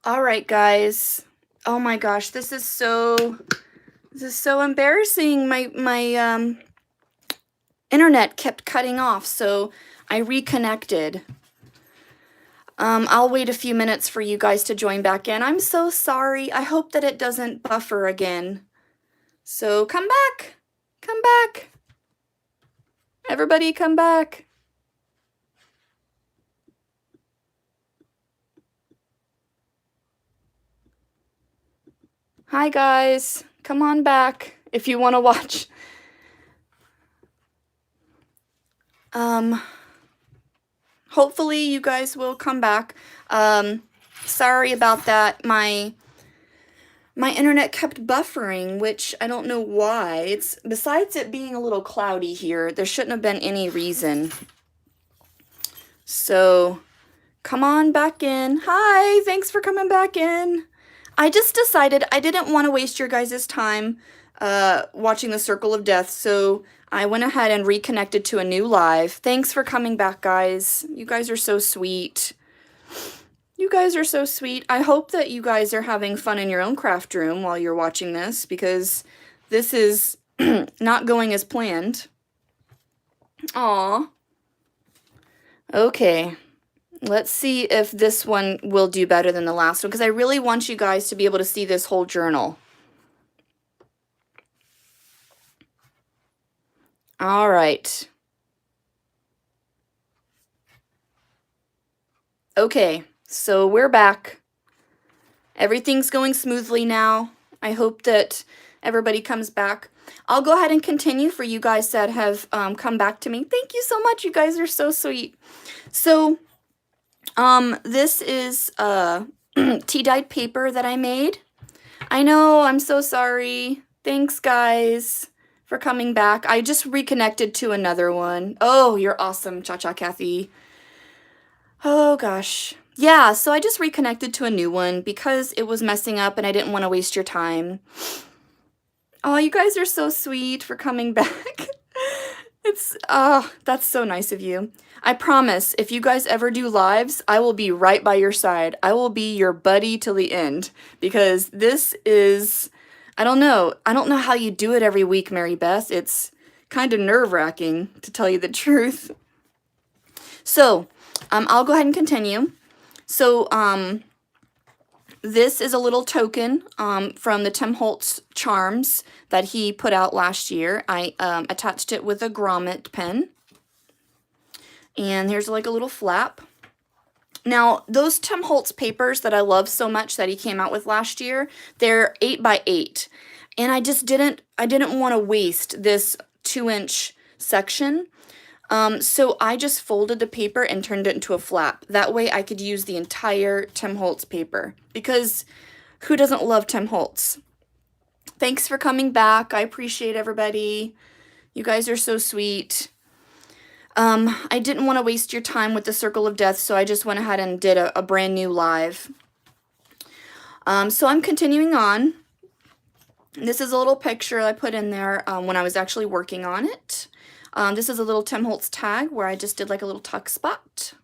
All right, guys. Oh my gosh, this is so embarrassing. My internet kept cutting off, so I reconnected. I'll wait a few minutes for you guys to join back in. I'm so sorry. I hope that it doesn't buffer again. So come back. Come back. Everybody come back. Hi guys. Come on back if you want to watch. Hopefully you guys will come back. Sorry about that. My internet kept buffering, which I don't know why. It's besides it being a little cloudy here, there shouldn't have been any reason. So, come on back in. Hi, thanks for coming back in. I just decided I didn't want to waste your guys' time watching the Circle of Death, so I went ahead and reconnected to a new live. Thanks for coming back, guys. You guys are so sweet. You guys are so sweet. I hope that you guys are having fun in your own craft room while you're watching this, because this is not going as planned. Aw. Okay. Let's see if this one will do better than the last one, because I really want you guys to be able to see this whole journal. All right. Okay, so we're back. Everything's going smoothly now. I hope that everybody comes back. I'll go ahead and continue for you guys that have come back to me. Thank you so much. You guys are so sweet. So, this is tea-dyed paper that I made. I know, I'm so sorry. Thanks, guys, for coming back. I just reconnected to another one. Oh, you're awesome, Cha-Cha Kathy. Oh, gosh. Yeah, so I just reconnected to a new one because it was messing up and I didn't want to waste your time. Oh, you guys are so sweet for coming back. That's so nice of you. I promise, if you guys ever do lives, I will be right by your side. I will be your buddy till the end, because this is, I don't know how you do it every week, Mary Beth. It's kind of nerve-wracking, to tell you the truth. So, I'll go ahead and continue. So, this is a little token from the Tim Holtz charms that he put out last year. I attached it with a grommet pen. And here's like a little flap. Now, those Tim Holtz papers that I love so much that he came out with last year, they're 8x8. And I didn't want to waste this 2-inch section. So I just folded the paper and turned it into a flap. That way I could use the entire Tim Holtz paper, because who doesn't love Tim Holtz? Thanks for coming back. I appreciate everybody. You guys are so sweet. I didn't want to waste your time with the Circle of Death, so I just went ahead and did a brand new live. So I'm continuing on. This is a little picture I put in there when I was actually working on it. This is a little Tim Holtz tag where I just did like a little tuck spot.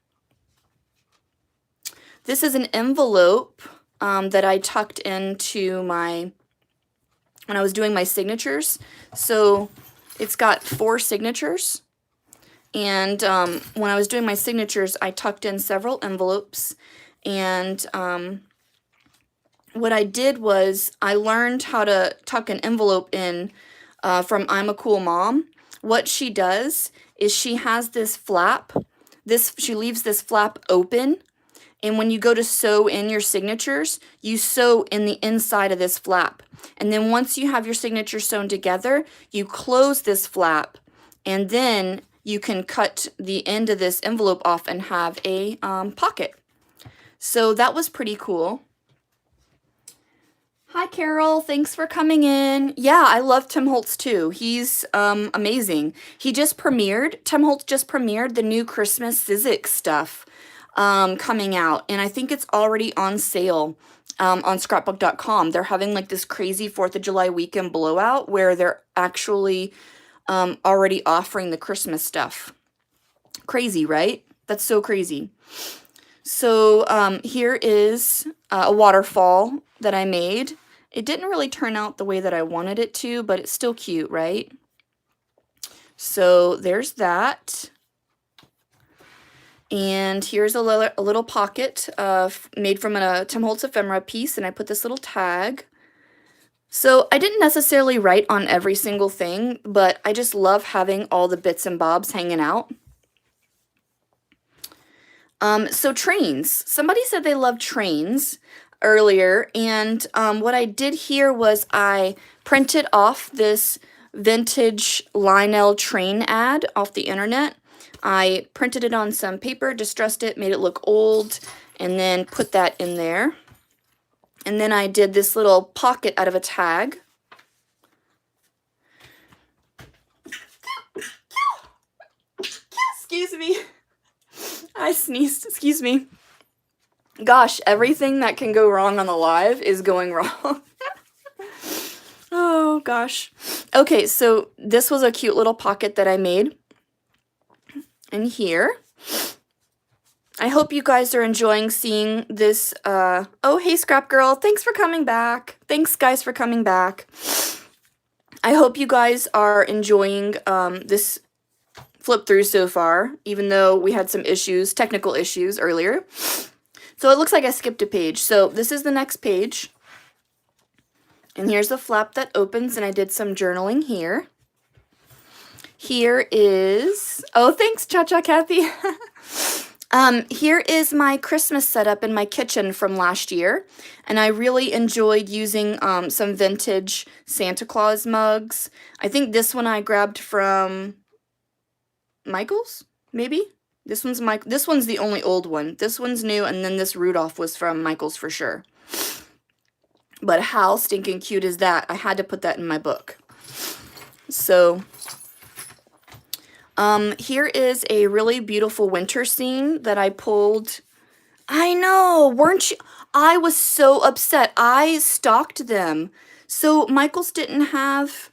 This is an envelope that I tucked into when I was doing my signatures. So it's got 4 signatures. And when I was doing my signatures, I tucked in several envelopes. And what I did was I learned how to tuck an envelope in from I'm a Cool Mom. What she does is she has this flap. She leaves this flap open. And when you go to sew in your signatures, you sew in the inside of this flap. And then once you have your signatures sewn together, you close this flap. And then you can cut the end of this envelope off and have a pocket. So that was pretty cool. Hi, Carol. Thanks for coming in. Yeah, I love Tim Holtz too. He's amazing. Tim Holtz just premiered the new Christmas Sizzix stuff coming out. And I think it's already on sale on scrapbook.com. They're having like this crazy 4th of July weekend blowout where they're actually already offering the Christmas stuff. Crazy, right? That's so crazy. So here is a waterfall that I made. It didn't really turn out the way that I wanted it to, but it's still cute, right? So there's that. And here's a little pocket made from a Tim Holtz ephemera piece, and I put this little tag. So I didn't necessarily write on every single thing, but I just love having all the bits and bobs hanging out. So trains. Somebody said they love trains earlier, and what I did here was I printed off this vintage Lionel train ad off the internet. I printed it on some paper, distressed it, made it look old, and then put that in there. And then I did this little pocket out of a tag. Excuse me. I sneezed. Excuse me. Gosh, everything that can go wrong on the live is going wrong. Oh, gosh. Okay, so this was a cute little pocket that I made in here. I hope you guys are enjoying seeing this. Oh, hey, Scrap Girl. Thanks for coming back. Thanks, guys, for coming back. I hope you guys are enjoying this flip through so far, even though we had some issues, technical issues earlier. So it looks like I skipped a page. So this is the next page. And here's the flap that opens, and I did some journaling here. Here is, oh, thanks, Cha-Cha Kathy. Here is my Christmas setup in my kitchen from last year, and I really enjoyed using some vintage Santa Claus mugs. I think this one I grabbed from Michael's, maybe? This one's the only old one. This one's new, and then this Rudolph was from Michael's for sure. But how stinking cute is that? I had to put that in my book. So here is a really beautiful winter scene that I pulled. I know, weren't you? I was so upset. I stocked them. So Michael's didn't have,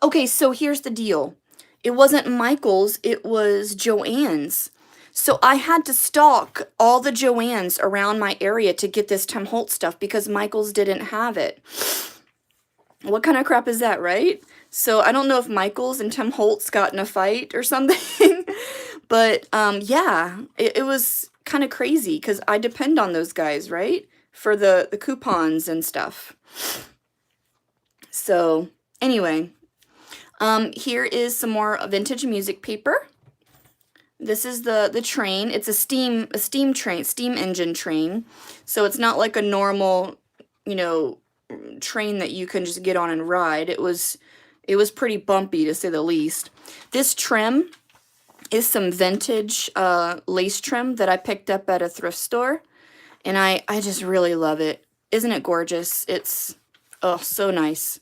okay, so here's the deal. It wasn't Michael's, it was Joann's. So I had to stock all the Joann's around my area to get this Tim Holtz stuff because Michael's didn't have it. What kind of crap is that, right? So I don't know if Michael's and Tim Holtz got in a fight or something, but yeah, it was kind of crazy because I depend on those guys, right? For the coupons and stuff. So anyway, here is some more vintage music paper. This is the train. It's a steam train, steam engine train. So it's not like a normal, you know, train that you can just get on and ride. It was pretty bumpy, to say the least. This trim is some vintage lace trim that I picked up at a thrift store, and I just really love it. Isn't it gorgeous? It's, oh, so nice.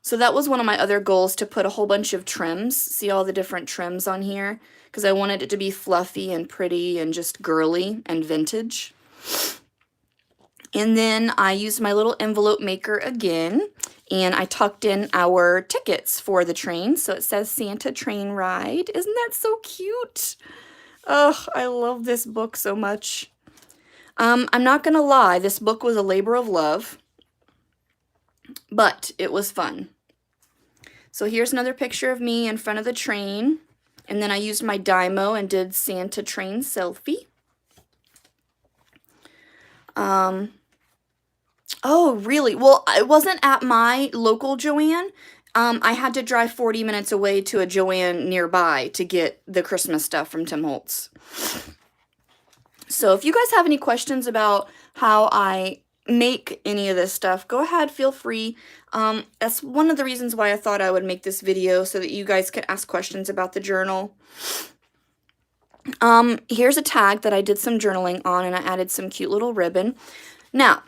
So that was one of my other goals, to put a whole bunch of trims. See all the different trims on here? Because I wanted it to be fluffy and pretty and just girly and vintage. And then I used my little envelope maker again, and I tucked in our tickets for the train. So it says Santa Train Ride. Isn't that so cute? Oh, I love this book so much. I'm not going to lie, this book was a labor of love, but it was fun. So here's another picture of me in front of the train. And then I used my Dymo and did Santa Train selfie. Oh, really? Well, it wasn't at my local Joann. I had to drive 40 minutes away to a Joann nearby to get the Christmas stuff from Tim Holtz. So if you guys have any questions about how I make any of this stuff, go ahead, feel free. That's one of the reasons why I thought I would make this video, so that you guys could ask questions about the journal. Here's a tag that I did some journaling on, and I added some cute little ribbon. Now,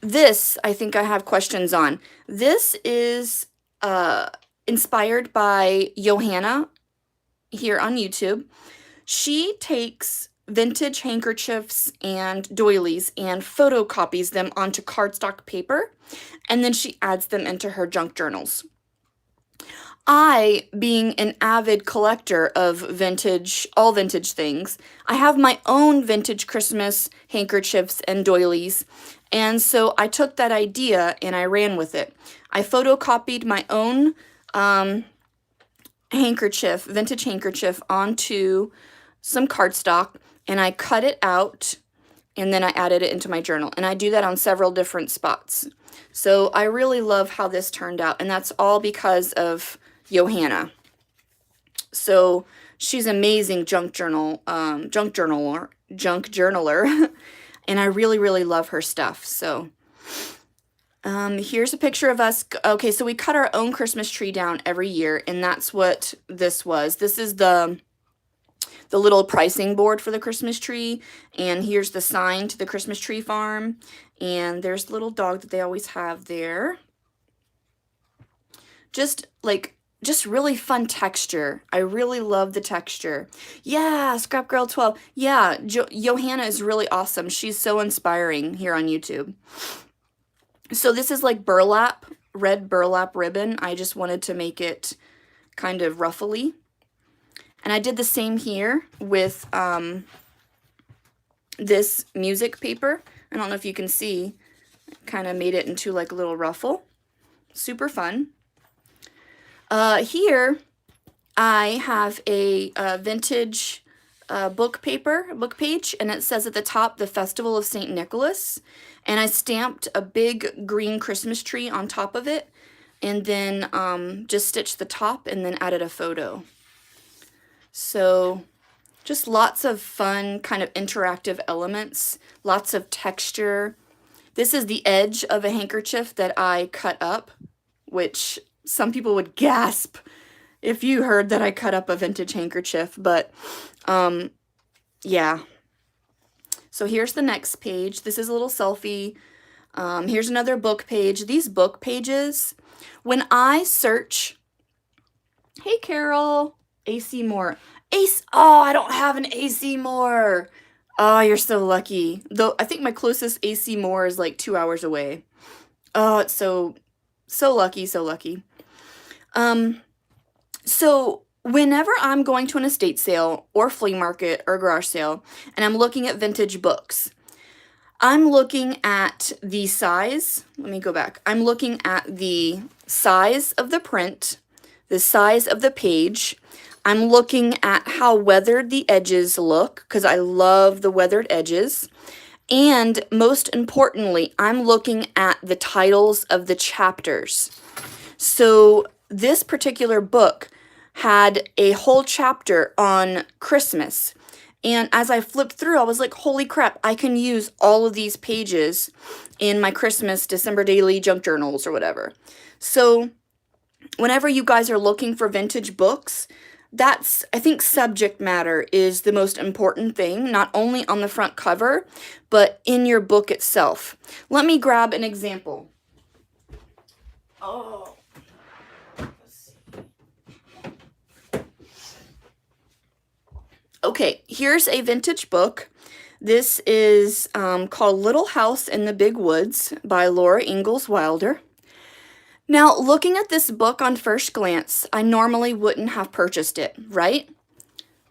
this I think I have questions on. This is inspired by Johanna here on YouTube. She takes vintage handkerchiefs and doilies and photocopies them onto cardstock paper, and then she adds them into her junk journals. I, being an avid collector of vintage, all vintage things, I have my own vintage Christmas handkerchiefs and doilies. And so I took that idea and I ran with it. I photocopied my own handkerchief, vintage handkerchief, onto some cardstock, and I cut it out, and then I added it into my journal. And I do that on several different spots. So I really love how this turned out, and that's all because of Johanna. So she's an amazing junk journaler, and I really, really love her stuff. So here's a picture of us. Okay, so we cut our own Christmas tree down every year, and that's what this was. This is the little pricing board for the Christmas tree, and here's the sign to the Christmas tree farm, and there's the little dog that they always have there. Just really fun texture. I really love the texture. Yeah, Scrap Girl 12. Yeah, Johanna is really awesome. She's so inspiring here on YouTube. So this is like burlap, red burlap ribbon. I just wanted to make it kind of ruffly. And I did the same here with this music paper. I don't know if you can see. Kind of made it into like a little ruffle. Super fun. Here I have a vintage book page, and it says at the top, the Festival of St. Nicholas. And I stamped a big green Christmas tree on top of it, and then just stitched the top and then added a photo. So just lots of fun kind of interactive elements, lots of texture. This is the edge of a handkerchief that I cut up, which some people would gasp if you heard that I cut up a vintage handkerchief, but yeah. So here's the next page. This is a little selfie. Here's another book page. These book pages, when I search, hey Carol, AC Moore. Oh, I don't have an AC Moore. Oh, you're so lucky. Though I think my closest AC Moore is like 2 hours away. Oh, it's so lucky, so lucky. So whenever I'm going to an estate sale or flea market or garage sale and I'm looking at vintage books, I'm looking at the size. Let me go back. I'm looking at the size of the print, the size of the page. I'm looking at how weathered the edges look, because I love the weathered edges. And most importantly, I'm looking at the titles of the chapters. So this particular book had a whole chapter on Christmas. And as I flipped through, I was like, holy crap, I can use all of these pages in my Christmas December daily junk journals or whatever. So whenever you guys are looking for vintage books, I think subject matter is the most important thing, not only on the front cover, but in your book itself. Let me grab an example. Oh, let's see. Okay, here's a vintage book. This is called Little House in the Big Woods by Laura Ingalls Wilder. Now, looking at this book on first glance, I normally wouldn't have purchased it, right?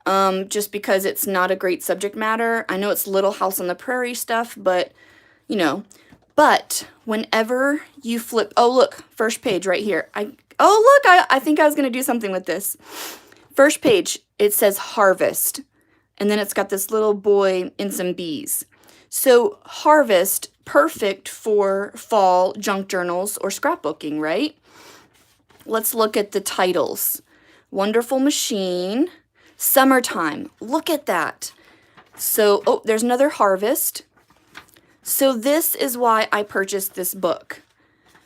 Just because it's not a great subject matter. I know it's Little House on the Prairie stuff, but, you know. But whenever you flip, oh, look, first page right here. I think I was going to do something with this. First page, it says Harvest, and then it's got this little boy and some bees. So Harvest, perfect for fall junk journals or scrapbooking, right? Let's look at the titles. Wonderful Machine, Summertime, look at that. So, oh, there's another Harvest. So this is why I purchased this book,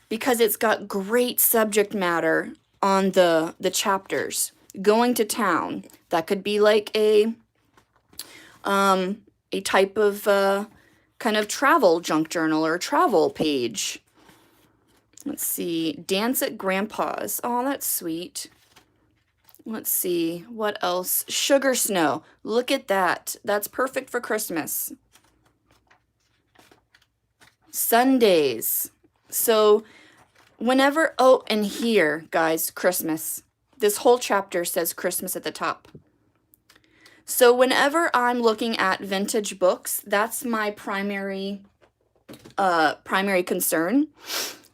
because it's got great subject matter on the chapters. Going to town, that could be like a type of kind of travel junk journal or travel page. Let's see, Dance at Grandpa's. Oh, that's sweet. Let's see, what else? Sugar Snow. Look at that. That's perfect for Christmas. Sundays. So whenever, oh, and here, guys, Christmas. This whole chapter says Christmas at the top. So whenever I'm looking at vintage books, that's my primary concern.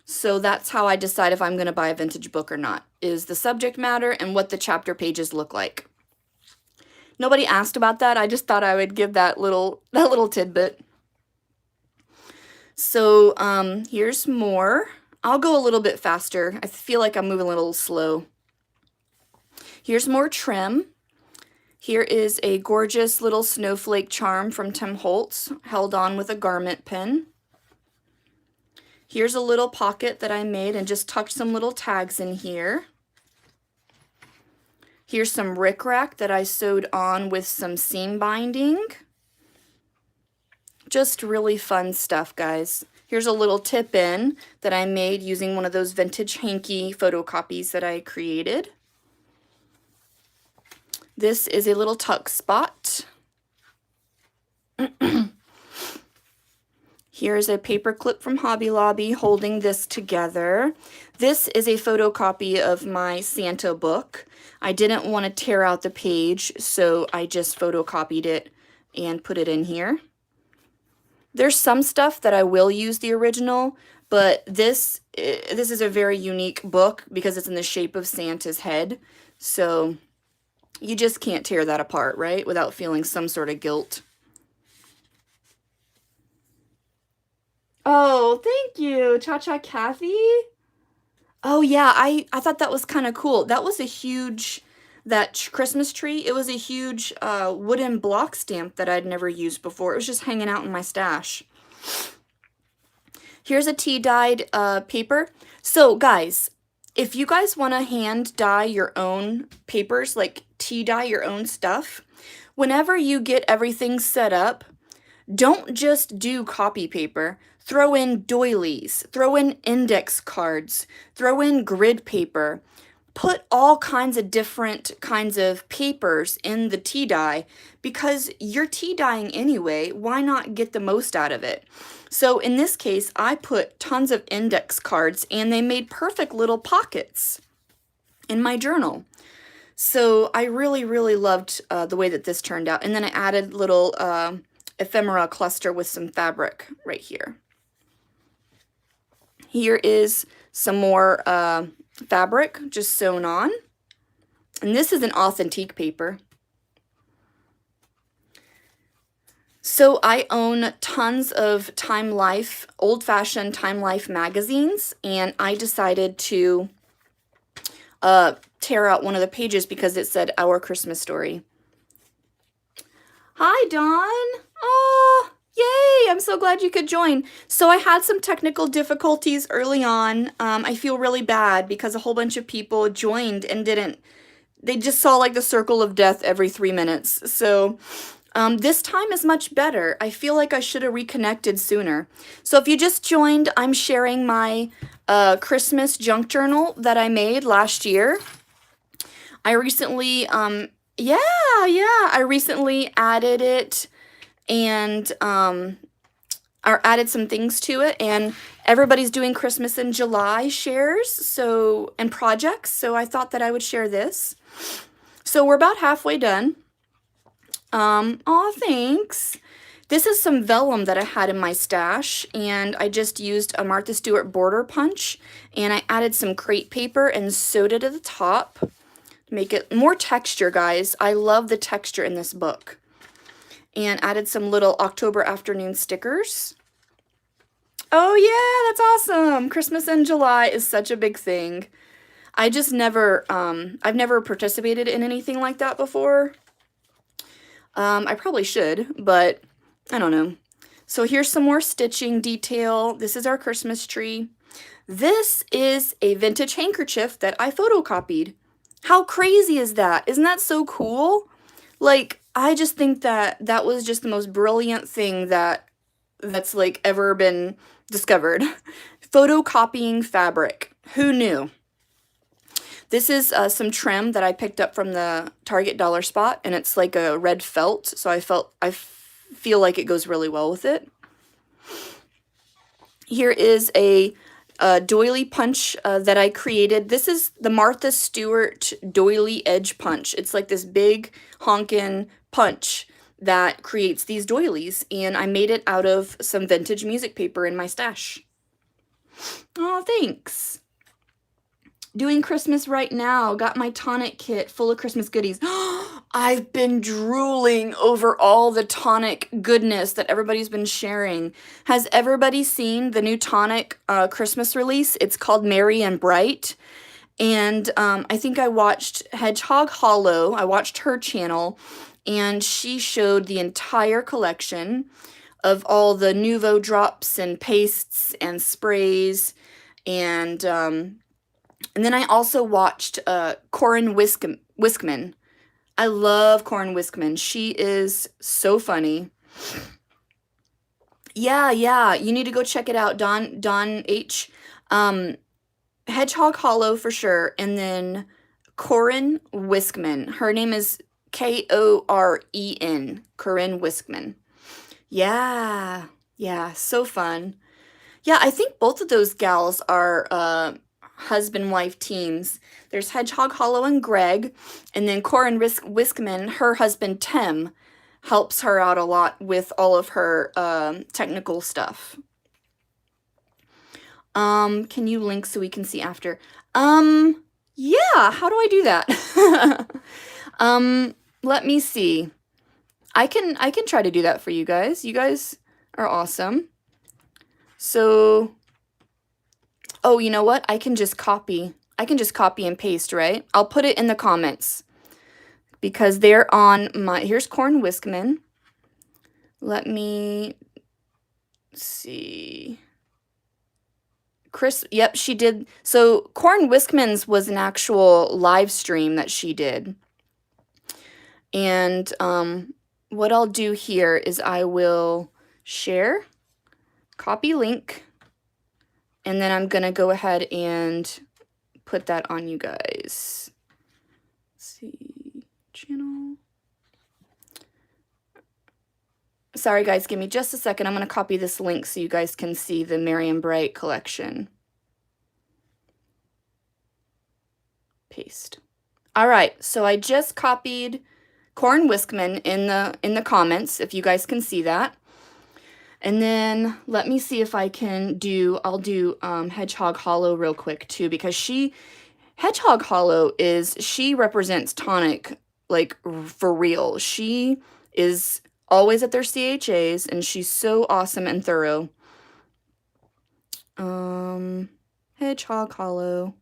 So that's how I decide if I'm going to buy a vintage book or not, is the subject matter and what the chapter pages look like. Nobody asked about that. I just thought I would give that little tidbit. So here's more. I'll go a little bit faster. I feel like I'm moving a little slow. Here's more trim. Here is a gorgeous little snowflake charm from Tim Holtz, held on with a garment pin. Here's a little pocket that I made and just tucked some little tags in here. Here's some rickrack that I sewed on with some seam binding. Just really fun stuff, guys. Here's a little tip-in that I made using one of those vintage hanky photocopies that I created. This is a little tuck spot. Here's a paper clip from Hobby Lobby holding this together. This is a photocopy of my Santa book. I didn't want to tear out the page, so I just photocopied it and put it in here. There's some stuff that I will use the original, but this is a very unique book because it's in the shape of Santa's head. So you just can't tear that apart, right? Without feeling some sort of guilt. Oh, thank you, Cha-Cha Kathy. Oh yeah, I thought that was kind of cool. That was a huge, that Christmas tree, it was a huge wooden block stamp that I'd never used before. It was just hanging out in my stash. Here's a tea-dyed paper. So guys, if you guys want to hand dye your own papers, like tea dye your own stuff, whenever you get everything set up, don't just do copy paper. Throw in doilies, throw in index cards, throw in grid paper. Put all kinds of different kinds of papers in the tea dye because you're tea dyeing anyway. Why not get the most out of it? So in this case, I put tons of index cards and they made perfect little pockets in my journal. So I really, really loved the way that this turned out. And then I added little ephemera cluster with some fabric right here. Here is some more fabric just sewn on. And this is an authentique paper. So I own tons of Time Life, old-fashioned Time Life magazines, and I decided to tear out one of the pages because it said Our Christmas Story. Hi, Dawn. Oh, yay. I'm so glad you could join. So I had some technical difficulties early on. I feel really bad because a whole bunch of people joined and they just saw like the circle of death every 3 minutes. So this time is much better. I feel like I should have reconnected sooner. So if you just joined, I'm sharing my Christmas junk journal that I made last year. I recently, I recently added it and or added some things to it, and everybody's doing Christmas in July shares and projects, so I thought that I would share this. So we're about halfway done. Aw, thanks. This is some vellum that I had in my stash, and I just used a Martha Stewart border punch, and I added some crepe paper and sewed it at the top to make it more texture, guys. I love the texture in this book. And added some little October afternoon stickers. Oh yeah, that's awesome. Christmas in July is such a big thing. I just never, I've never participated in anything like that before. I probably should, but I don't know. So here's some more stitching detail. This is our Christmas tree. This is a vintage handkerchief that I photocopied. How crazy is that? Isn't that so cool? Like, I just think that that was just the most brilliant thing that's like ever been discovered. Photocopying fabric. Who knew? This is some trim that I picked up from the Target Dollar Spot, and it's like a red felt, so I feel like it goes really well with it. Here is a doily punch that I created. This is the Martha Stewart doily edge punch. It's like this big honkin' punch that creates these doilies, and I made it out of some vintage music paper in my stash. Oh, thanks. Doing Christmas right now. Got my tonic kit full of Christmas goodies. I've been drooling over all the tonic goodness that everybody's been sharing. Has everybody seen the new tonic Christmas release? It's called Merry and Bright. And I think I watched Hedgehog Hollow. I watched her channel, and she showed the entire collection of all the Nuvo drops and pastes and sprays. And then I also watched Corin Wiskman. I love Corin Wiskman. She is so funny. Yeah, you need to go check it out, Don H. Hedgehog Hollow for sure, and then Corin Wiskman. Her name is Koren, Corin Wiskman. Yeah, so fun. Yeah, I think both of those gals are husband-wife teams. There's Hedgehog Hollow and Greg, and then Corin Wiskman, her husband Tim, helps her out a lot with all of her technical stuff. Can you link so we can see after? Yeah, how do I do that? Let me see. I can try to do that for you guys. You guys are awesome. So, oh, you know what? I can just copy and paste, right? I'll put it in the comments because they're on my, here's Corin Wiskman. Let me see. Chris, yep, she did. So Corin Wiskman's was an actual live stream that she did. And what I'll do here is I will share, copy link, and then I'm going to go ahead and put that on you guys. Let's see, channel. Sorry guys, give me just a second. I'm going to copy this link so you guys can see the Merry and Bright collection. Paste. All right, so I just copied Corin Wiskman in the comments, if you guys can see that. And then let me see if I can do, I'll do Hedgehog Hollow real quick too, because Hedgehog Hollow she represents tonic, like for real. She is always at their CHAs, and she's so awesome and thorough. Hedgehog Hollow.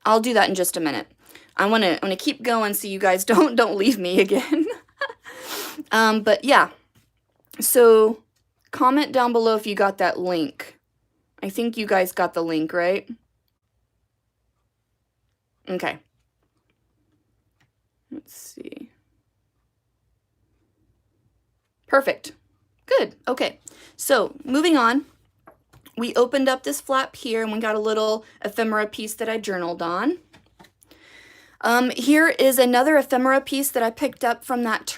I'll do that in just a minute. I want to keep going so you guys don't leave me again. But yeah. So comment down below if you got that link. I think you guys got the link, right? Okay. Let's see. Perfect. Good. Okay. So moving on. We opened up this flap here and we got a little ephemera piece that I journaled on. Here is another ephemera piece that I picked up from that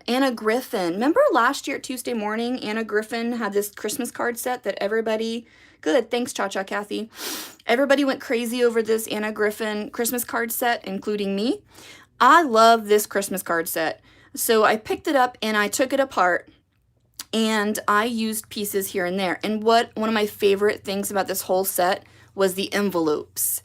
Anna Griffin. Remember last year at Tuesday morning, Anna Griffin had this Christmas card set that everybody, good, thanks Cha-Cha Kathy. Everybody went crazy over this Anna Griffin Christmas card set, including me. I love this Christmas card set. So I picked it up and I took it apart and I used pieces here and there. And one of my favorite things about this whole set was the envelopes.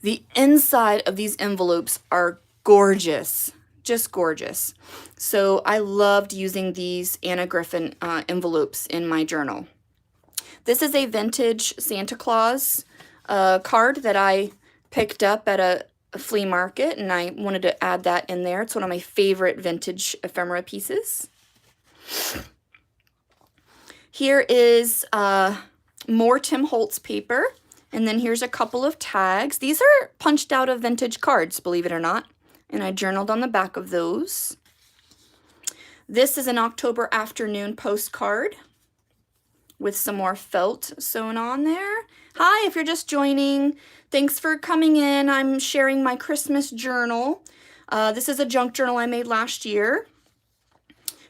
The inside of these envelopes are gorgeous, just gorgeous. So I loved using these Anna Griffin envelopes in my journal. This is a vintage Santa Claus card that I picked up at a flea market, and I wanted to add that in there. It's one of my favorite vintage ephemera pieces. Here is more Tim Holtz paper. And then here's a couple of tags. These are punched out of vintage cards, believe it or not. And I journaled on the back of those. This is an October afternoon postcard with some more felt sewn on there. Hi, if you're just joining, thanks for coming in. I'm sharing my Christmas journal. This is a junk journal I made last year.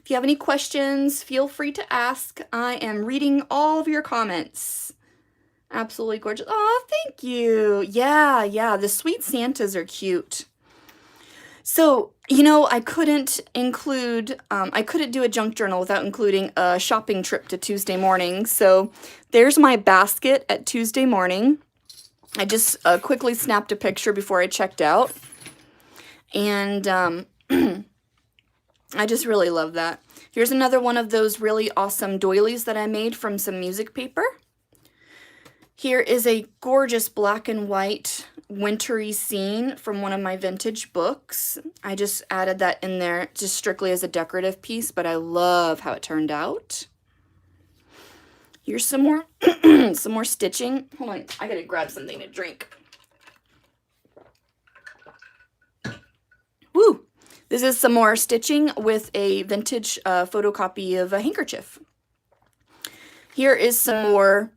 If you have any questions, feel free to ask. I am reading all of your comments. Absolutely gorgeous. Oh, thank you. Yeah, the sweet Santas are cute. So, you know, I couldn't do a junk journal without including a shopping trip to Tuesday morning. So there's my basket at Tuesday morning. I just quickly snapped a picture before I checked out. And I just really love that. Here's another one of those really awesome doilies that I made from some music paper. Here is a gorgeous black and white wintry scene from one of my vintage books. I just added that in there just strictly as a decorative piece, but I love how it turned out. Here's some more some more stitching. Hold on, I gotta grab something to drink. Woo! This is some more stitching with a vintage photocopy of a handkerchief. Here is some more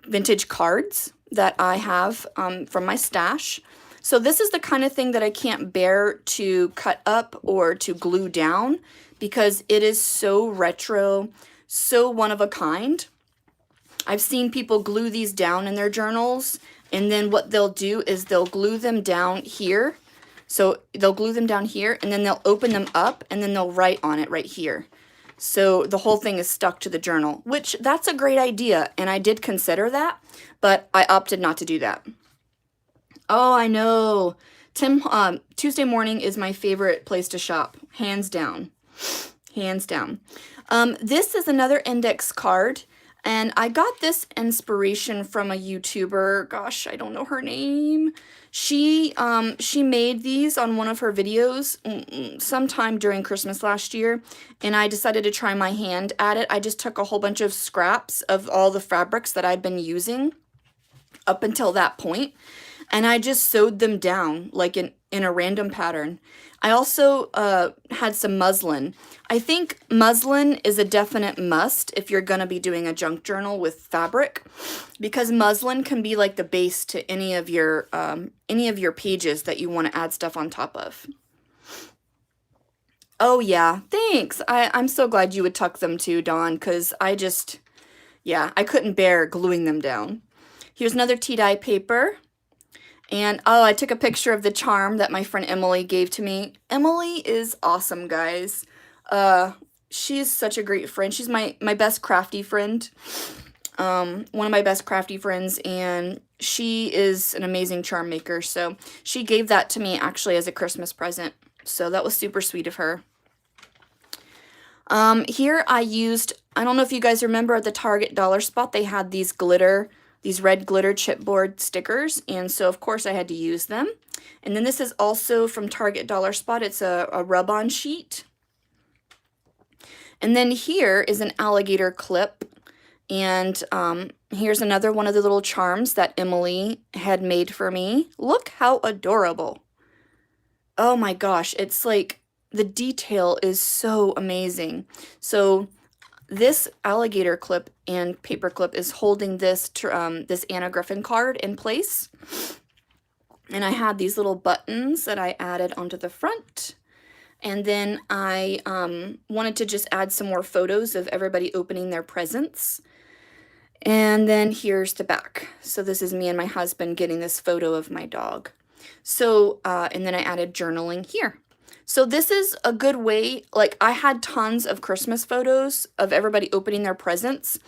vintage cards that I have from my stash. So this is the kind of thing that I can't bear to cut up or to glue down because it is so retro, so one of a kind. I've seen people glue these down in their journals, and then what they'll do is they'll glue them down here. So they'll glue them down here, and then they'll open them up, and then they'll write on it right here. So the whole thing is stuck to the journal, which that's a great idea, and I did consider that, but I opted not to do that. Oh, I know. Tuesday morning is my favorite place to shop, hands down. Hands down. This is another index card, and I got this inspiration from a YouTuber. Gosh, I don't know her name. She made these on one of her videos sometime during Christmas last year, and I decided to try my hand at it. I just took a whole bunch of scraps of all the fabrics that I'd been using up until that point, and I just sewed them down like in a random pattern. I also had some muslin. I think muslin is a definite must if you're going to be doing a junk journal with fabric, because muslin can be like the base to any of your pages that you want to add stuff on top of. Oh yeah, thanks. I'm so glad you would tuck them too, Dawn, because I couldn't bear gluing them down. Here's another tea-dye paper. And, oh, I took a picture of the charm that my friend Emily gave to me. Emily is awesome, guys. She is such a great friend. She's my best crafty friend. One of my best crafty friends, and she is an amazing charm maker. So she gave that to me, actually, as a Christmas present. So that was super sweet of her. Here I used, I don't know if you guys remember at the Target dollar spot, they had these red glitter chipboard stickers, and so of course I had to use them. And then this is also from Target dollar spot. It's a rub-on sheet. And then here is an alligator clip, and here's another one of the little charms that Emily had made for me. Look how adorable. Oh my gosh, it's like the detail is so amazing. So this alligator clip and paper clip is holding this this Anna Griffin card in place. And I had these little buttons that I added onto the front. And then I wanted to just add some more photos of everybody opening their presents. And then here's the back. So this is me and my husband getting this photo of my dog. So, and then I added journaling here. So this is a good way, like I had tons of Christmas photos of everybody opening their presents,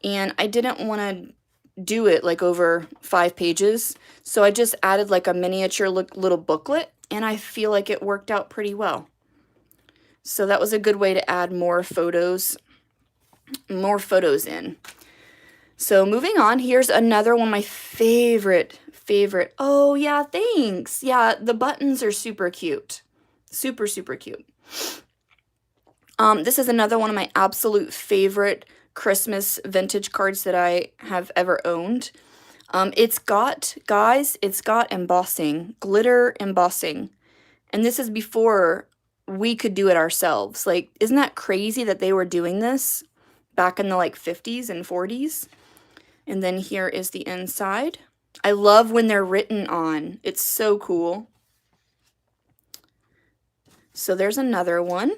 and I didn't want to do it like over 5 pages. So I just added like a miniature little booklet, and I feel like it worked out pretty well. So that was a good way to add more photos in. So moving on, here's another one of my favorite. Oh yeah, thanks. Yeah, the buttons are super cute. Super, super cute. This is another one of my absolute favorite Christmas vintage cards that I have ever owned. It's got embossing, glitter embossing. And this is before we could do it ourselves. Like, isn't that crazy that they were doing this back in the like 50s and 40s? And then here is the inside. I love when they're written on. It's so cool. So there's another one.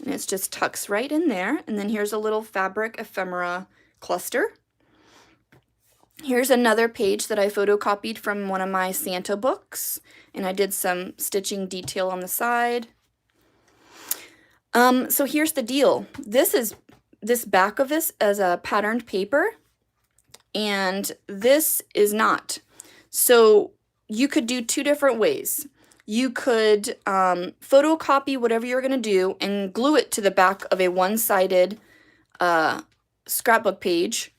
And it just tucks right in there. And then here's a little fabric ephemera cluster. Here's another page that I photocopied from one of my Santa books, and I did some stitching detail on the side. So here's the deal. This back of this is a patterned paper, and this is not. So you could do two different ways. You could photocopy whatever you're going to do and glue it to the back of a one-sided scrapbook page,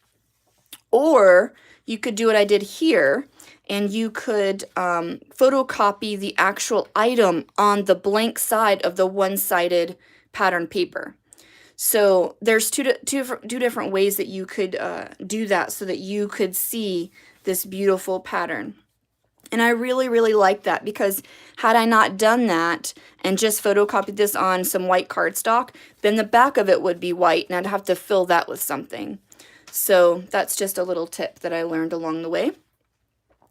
or you could do what I did here, and you could photocopy the actual item on the blank side of the one-sided pattern paper. So there's two different ways that you could do that so that you could see this beautiful pattern. And I really, really like that, because had I not done that and just photocopied this on some white cardstock, then the back of it would be white and I'd have to fill that with something. So that's just a little tip that I learned along the way.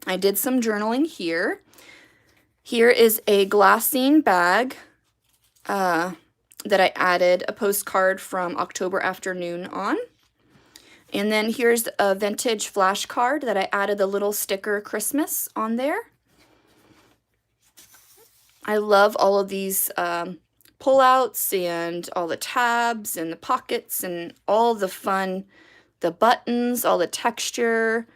I did some journaling here. Here is a glassine bag that I added a postcard from October Afternoon on. And then here's a vintage flashcard that I added a little sticker Christmas on there. I love all of these pullouts and all the tabs and the pockets and all the fun, the buttons, all the texture.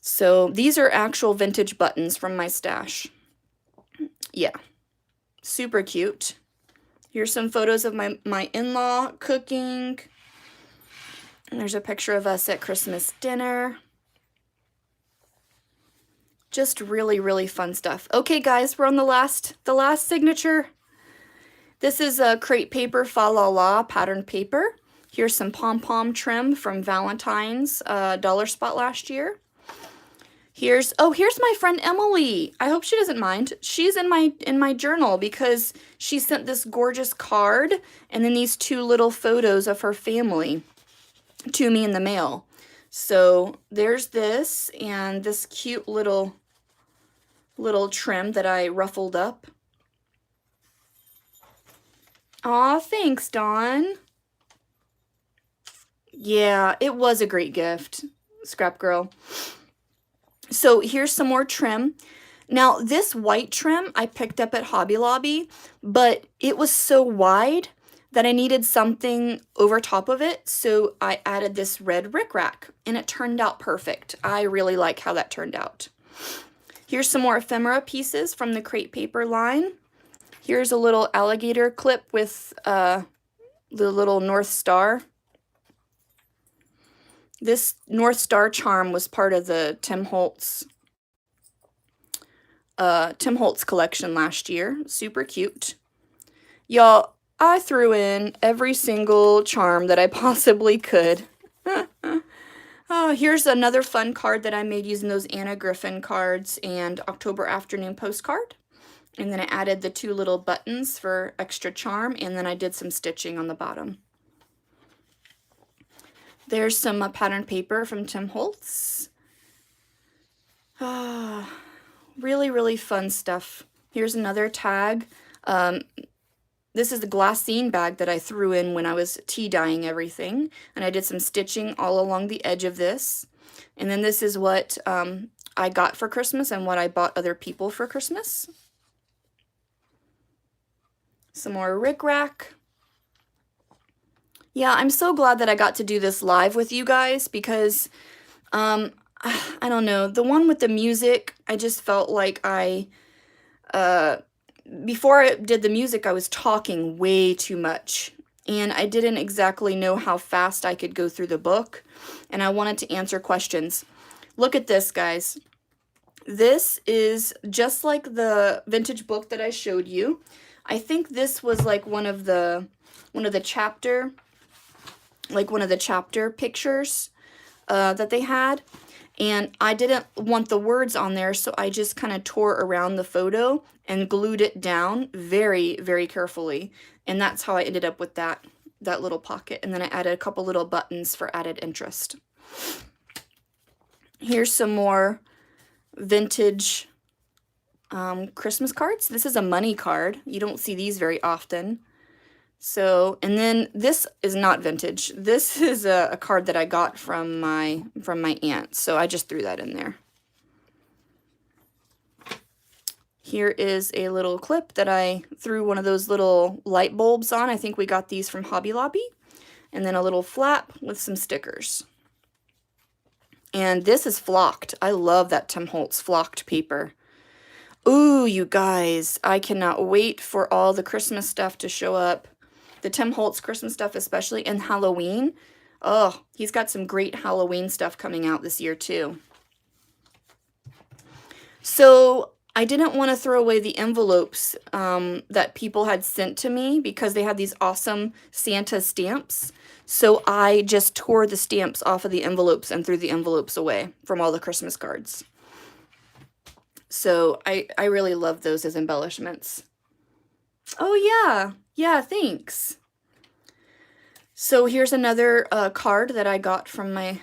So these are actual vintage buttons from my stash. Yeah, super cute. Here's some photos of my in-law cooking. And there's a picture of us at Christmas dinner. Just really, really fun stuff. Okay, guys, we're on the last signature. This is a crepe paper Fa La La pattern paper. Here's some pom-pom trim from Valentine's Dollar Spot last year. Here's my friend Emily. I hope she doesn't mind. She's in my journal because she sent this gorgeous card and then these two little photos of her family to me in the mail. So there's this and this cute little trim that I ruffled up. Aw, thanks, Dawn. Yeah, it was a great gift, Scrap Girl. So here's some more trim. Now this white trim I picked up at Hobby Lobby, but it was so wide that I needed something over top of it, so I added this red rickrack, and it turned out perfect. I really like how that turned out. Here's some more ephemera pieces from the crepe paper line. Here's a little alligator clip with the little North Star. This North Star charm was part of the Tim Holtz collection last year. Super cute. Y'all, I threw in every single charm that I possibly could. Oh, here's another fun card that I made using those Anna Griffin cards and October Afternoon postcard. And then I added the two little buttons for extra charm, and then I did some stitching on the bottom. There's some pattern paper from Tim Holtz. Really, really fun stuff. Here's another tag. This is the glassine bag that I threw in when I was tea dyeing everything. And I did some stitching all along the edge of this. And then this is what I got for Christmas and what I bought other people for Christmas. Some more rickrack. Yeah, I'm so glad that I got to do this live with you guys because, I don't know, the one with the music, I just felt like before I did the music, I was talking way too much, and I didn't exactly know how fast I could go through the book, and I wanted to answer questions. Look at this, guys. This is just like the vintage book that I showed you. I think this was like one of the chapter pictures that they had. And I didn't want the words on there, so I just kind of tore around the photo and glued it down very, very carefully. And that's how I ended up with that little pocket. And then I added a couple little buttons for added interest. Here's some more vintage Christmas cards. This is a money card. You don't see these very often. So, and then this is not vintage. This is a card that I got from my aunt. So I just threw that in there. Here is a little clip that I threw one of those little light bulbs on. I think we got these from Hobby Lobby. And then a little flap with some stickers. And this is flocked. I love that Tim Holtz flocked paper. Ooh, you guys, I cannot wait for all the Christmas stuff to show up. The Tim Holtz Christmas stuff especially, and Halloween. Oh, he's got some great Halloween stuff coming out this year too. So I didn't want to throw away the envelopes that people had sent to me because they had these awesome Santa stamps. So I just tore the stamps off of the envelopes and threw the envelopes away from all the Christmas cards. So I really love those as embellishments. Oh yeah, yeah, thanks. So here's another card that I got from my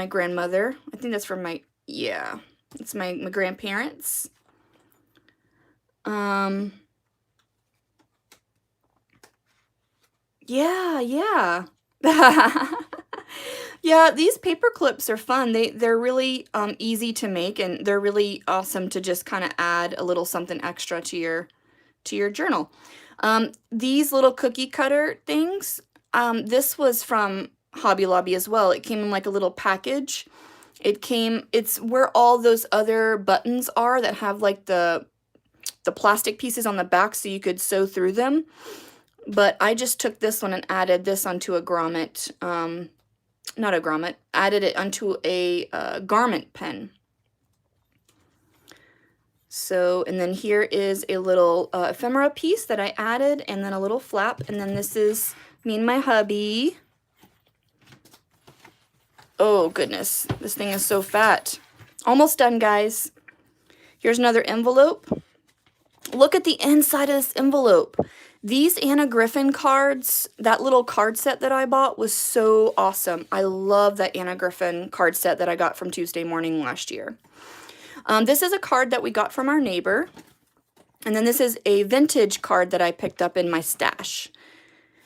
grandmother. I think that's from my, yeah, it's my grandparents. Yeah. Yeah, these paper clips are fun. They're really easy to make, and they're really awesome to just kind of add a little something extra to your journal. These little cookie cutter things, this was from Hobby Lobby as well. It came in like a little package. It's where all those other buttons are that have like the plastic pieces on the back so you could sew through them. But I just took this one and added this onto a grommet, not a grommet, added it onto a garment pen. So, and then here is a little ephemera piece that I added, and then a little flap, and then this is me and my hubby. Oh goodness, this thing is so fat. Almost done, guys. Here's another envelope. Look at the inside of this envelope. These Anna Griffin cards, that little card set that I bought was so awesome. I love that Anna Griffin card set that I got from Tuesday Morning last year. This is a card that we got from our neighbor. And then this is a vintage card that I picked up in my stash.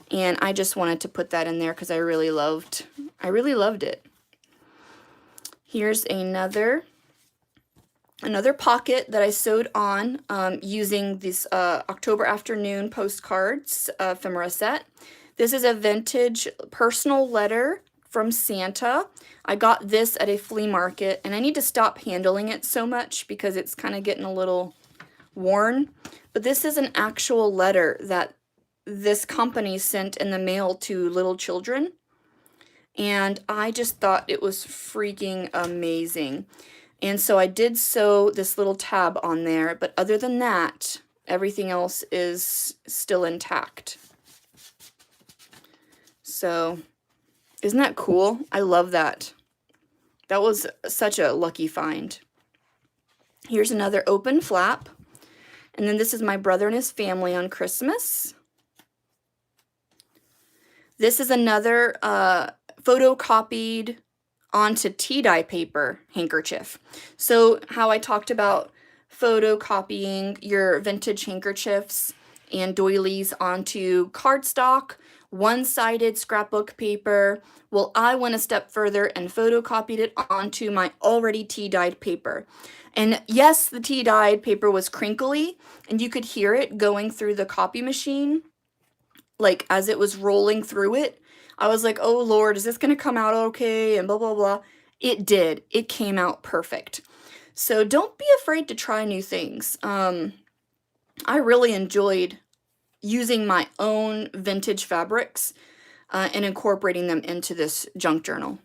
And I just wanted to put that in there because I really loved it. Here's another pocket that I sewed on using this October Afternoon postcards ephemera set. This is a vintage personal letter from Santa. I got this at a flea market, and I need to stop handling it so much because it's kind of getting a little worn. But this is an actual letter that this company sent in the mail to little children. And I just thought it was freaking amazing. And so I did sew this little tab on there, but other than that, everything else is still intact. So, isn't that cool? I love that. That was such a lucky find. Here's another open flap. And then this is my brother and his family on Christmas. This is another photocopied onto tea-dye paper handkerchief. So how I talked about photocopying your vintage handkerchiefs and doilies onto cardstock, one-sided scrapbook paper. Well, I went a step further and photocopied it onto my already tea-dyed paper. And yes, the tea-dyed paper was crinkly, and you could hear it going through the copy machine, like as it was rolling through it. I was like, oh Lord, is this going to come out okay? And blah, blah, blah. It did. It came out perfect. So don't be afraid to try new things. I really enjoyed using my own vintage fabrics and incorporating them into this junk journal.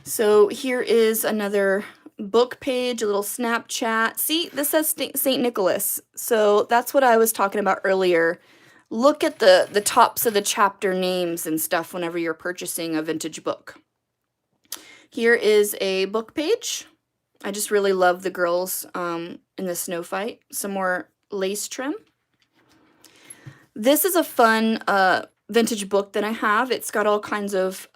So here is another book page, a little Snapchat. See, this says St. Nicholas. So that's what I was talking about earlier. Look at the tops of the chapter names and stuff whenever you're purchasing a vintage book. Here is a book page. I just really love the girls in the snow fight. Some more lace trim. This is a fun vintage book that I have. It's got all kinds of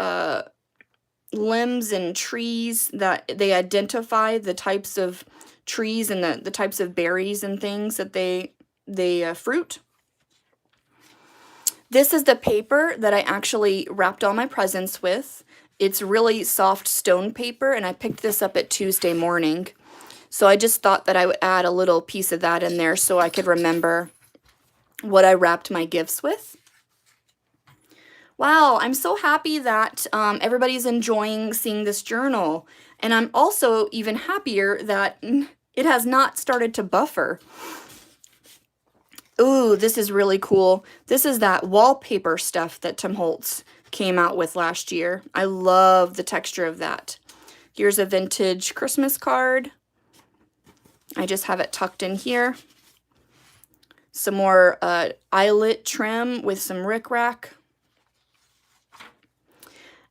limbs and trees that they identify the types of trees and the types of berries and things that they fruit. This is the paper that I actually wrapped all my presents with. It's really soft stone paper, and I picked this up at Tuesday morning. So I just thought that I would add a little piece of that in there so I could remember what I wrapped my gifts with. Wow, I'm so happy that everybody's enjoying seeing this journal. And I'm also even happier that it has not started to buffer. Ooh, this is really cool. This is that wallpaper stuff that Tim Holtz came out with last year. I love the texture of that. Here's a vintage Christmas card. I just have it tucked in here. Some more eyelet trim with some rickrack.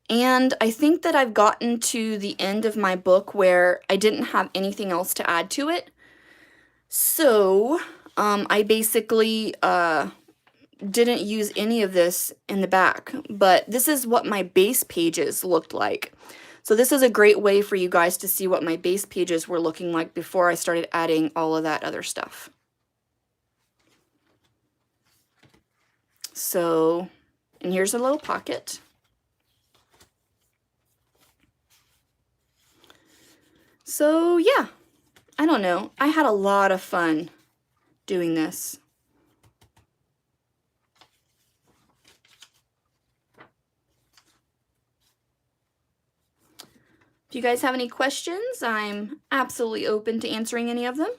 And I think that I've gotten to the end of my book where I didn't have anything else to add to it. So I basically didn't use any of this in the back, but this is what my base pages looked like. So this is a great way for you guys to see what my base pages were looking like before I started adding all of that other stuff. So, and here's a little pocket. So yeah, I don't know. I had a lot of fun doing this. If you guys have any questions, I'm absolutely open to answering any of them.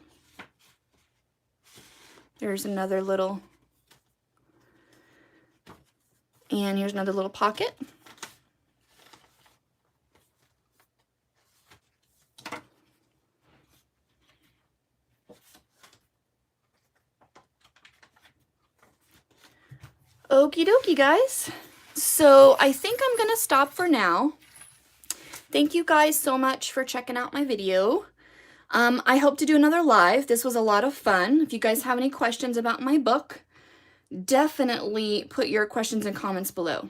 There's another little, and here's another little pocket. Okie dokie, guys. So I think I'm gonna stop for now. Thank you guys so much for checking out my video. I hope to do another live. This was a lot of fun. If you guys have any questions about my book, definitely put your questions and comments below.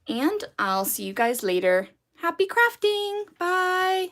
And I'll see you guys later. Happy crafting! Bye!